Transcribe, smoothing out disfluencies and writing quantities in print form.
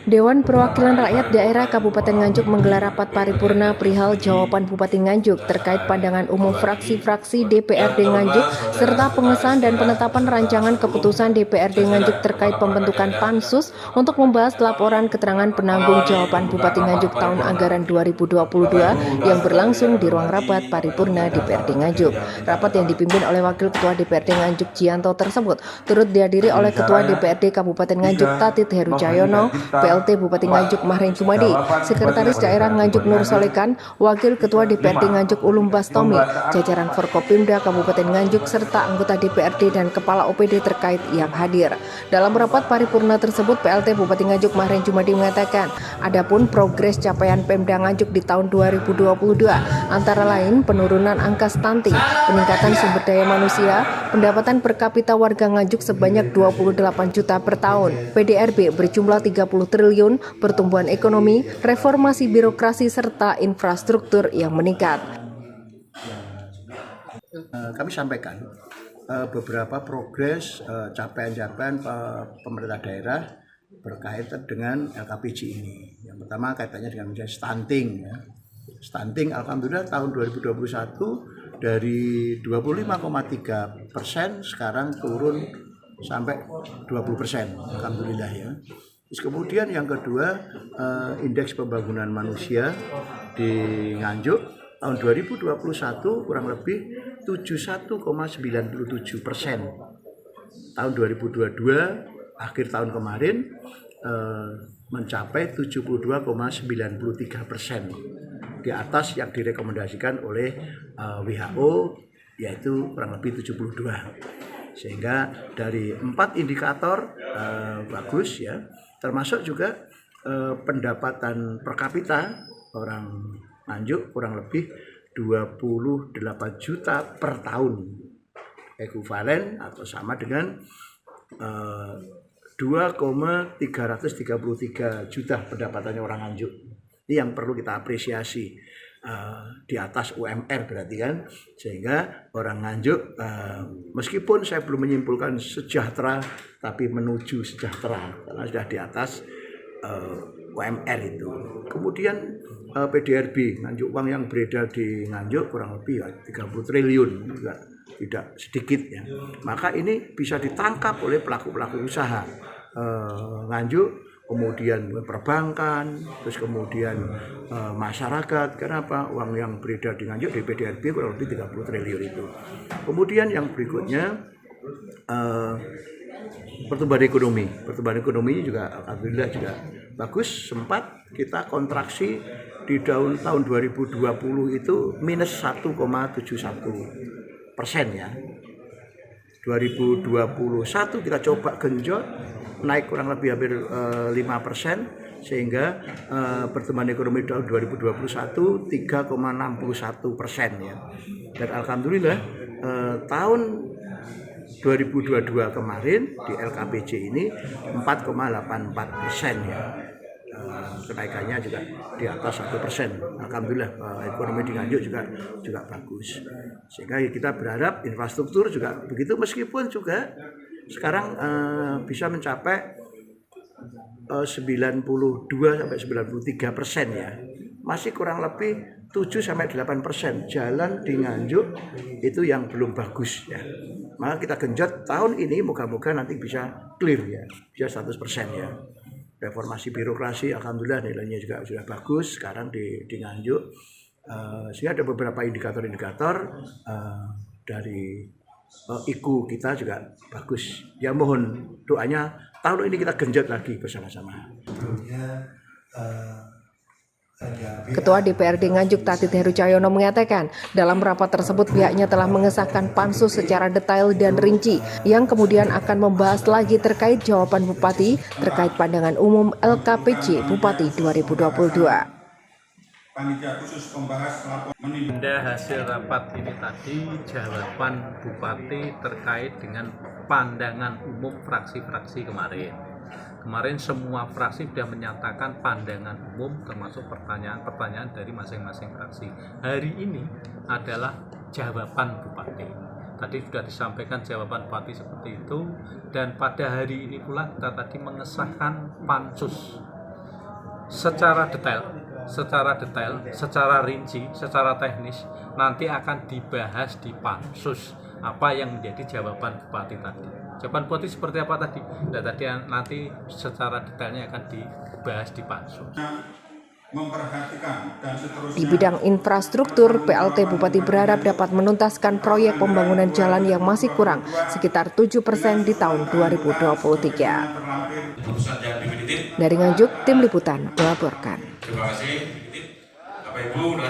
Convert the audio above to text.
Dewan Perwakilan Rakyat Daerah Kabupaten Nganjuk menggelar rapat paripurna perihal jawaban Bupati Nganjuk terkait pandangan umum fraksi-fraksi DPRD Nganjuk serta pengesahan dan penetapan rancangan keputusan DPRD Nganjuk terkait pembentukan pansus untuk membahas laporan keterangan penanggung jawaban Bupati Nganjuk tahun anggaran 2022 yang berlangsung di ruang rapat paripurna DPRD Nganjuk. Rapat yang dipimpin oleh Wakil Ketua DPRD Nganjuk Jianto tersebut turut dihadiri oleh Ketua DPRD Kabupaten Nganjuk Tatit Heru Cahyono, PLT Bupati Nganjuk Mahren Jumadi, Sekretaris Daerah Nganjuk Nur Solekan, Wakil Ketua DPRD Nganjuk Ulum Bastomi, jajaran Forkopimda Kabupaten Nganjuk serta anggota DPRD dan Kepala OPD terkait yang hadir. Dalam rapat paripurna tersebut, PLT Bupati Nganjuk Mahren Jumadi mengatakan, adapun progres capaian Pemda Nganjuk di tahun 2022 antara lain penurunan angka stunting, peningkatan sumber daya manusia, pendapatan per kapita warga Nganjuk sebanyak 28 juta per tahun, PDRB berjumlah 30 triliun, pertumbuhan ekonomi, reformasi birokrasi, serta infrastruktur yang meningkat. Kami sampaikan beberapa progres capaian-capaian pemerintah daerah berkaitan dengan LKPJ ini. Yang pertama kaitannya dengan misalnya stunting. Ya. Stunting alhamdulillah tahun 2021 dari 25,3% sekarang turun sampai 20%. Alhamdulillah ya. Terus kemudian yang kedua, indeks pembangunan manusia di Nganjuk tahun 2021 kurang lebih 71,97%. Tahun 2022 akhir tahun kemarin mencapai 72,93%, di atas yang direkomendasikan oleh WHO yaitu kurang lebih 72. Sehingga dari 4 indikator bagus ya, termasuk juga pendapatan per kapita orang Nganjuk kurang lebih 28 juta per tahun, ekuivalen atau sama dengan 2,333 juta pendapatannya orang Nganjuk. Ini yang perlu kita apresiasi, di atas UMR berarti kan, sehingga orang Nganjuk meskipun saya belum menyimpulkan sejahtera tapi menuju sejahtera karena sudah di atas UMR itu. Kemudian PDRB Nganjuk, uang yang beredar di Nganjuk kurang lebih 30 triliun, juga tidak sedikit ya. Maka ini bisa ditangkap oleh pelaku-pelaku usaha Nganjuk, kemudian perbankan, terus kemudian masyarakat. Kenapa? Uang yang beredar di Nganjuk di PDRB kurang lebih 30 triliun itu. Kemudian yang berikutnya pertumbuhan ekonomi. Pertumbuhan ekonomi juga alhamdulillah juga bagus. Sempat kita kontraksi di tahun 2020 itu minus 1,71% ya. 2021 kita coba genjot naik kurang lebih hampir 5%, sehingga pertumbuhan ekonomi tahun 2021 3,61% ya. Dan alhamdulillah tahun 2022 kemarin di LKPJ ini 4,84% ya. Kenaikannya juga di atas 1%. Alhamdulillah ekonomi di Nganjuk juga bagus. Sehingga kita berharap infrastruktur juga begitu, meskipun juga sekarang bisa mencapai 92-93% ya. Masih kurang lebih 7-8% jalan di Nganjuk itu yang belum bagus ya. Maka kita genjot tahun ini, moga-moga nanti bisa clear ya, bisa 100% ya. Reformasi birokrasi alhamdulillah nilainya juga sudah bagus sekarang di Nganjuk. Sehingga ada beberapa indikator-indikator dari IKU kita juga bagus. Ya mohon doanya tahun ini kita genjot lagi bersama-sama. Ketua DPRD Nganjuk Tatit Heru Cahyono mengatakan dalam rapat tersebut pihaknya telah mengesahkan pansus secara detail dan rinci yang kemudian akan membahas lagi terkait jawaban Bupati terkait pandangan umum LKPJ Bupati 2022. Pada hasil rapat ini tadi jawaban Bupati terkait dengan pandangan umum fraksi-fraksi kemarin. Kemarin semua fraksi sudah menyatakan pandangan umum termasuk pertanyaan-pertanyaan dari masing-masing fraksi. Hari ini adalah jawaban Bupati. Tadi sudah disampaikan jawaban Bupati seperti itu, dan pada hari ini pula kita tadi mengesahkan pansus secara detail, secara rinci, secara teknis. Nanti akan dibahas di pansus apa yang menjadi jawaban Bupati tadi. Jawaban Bupati seperti apa tadi? Nah, tadi nanti secara detailnya akan dibahas di pansus. Memperhatikan dan seterusnya. Di bidang infrastruktur, PLT Bupati berharap dapat menuntaskan proyek pembangunan jalan yang masih kurang sekitar 7% di tahun 2023. Dari Nganjuk, Tim Liputan melaporkan. Terima kasih. Bapak Ibu.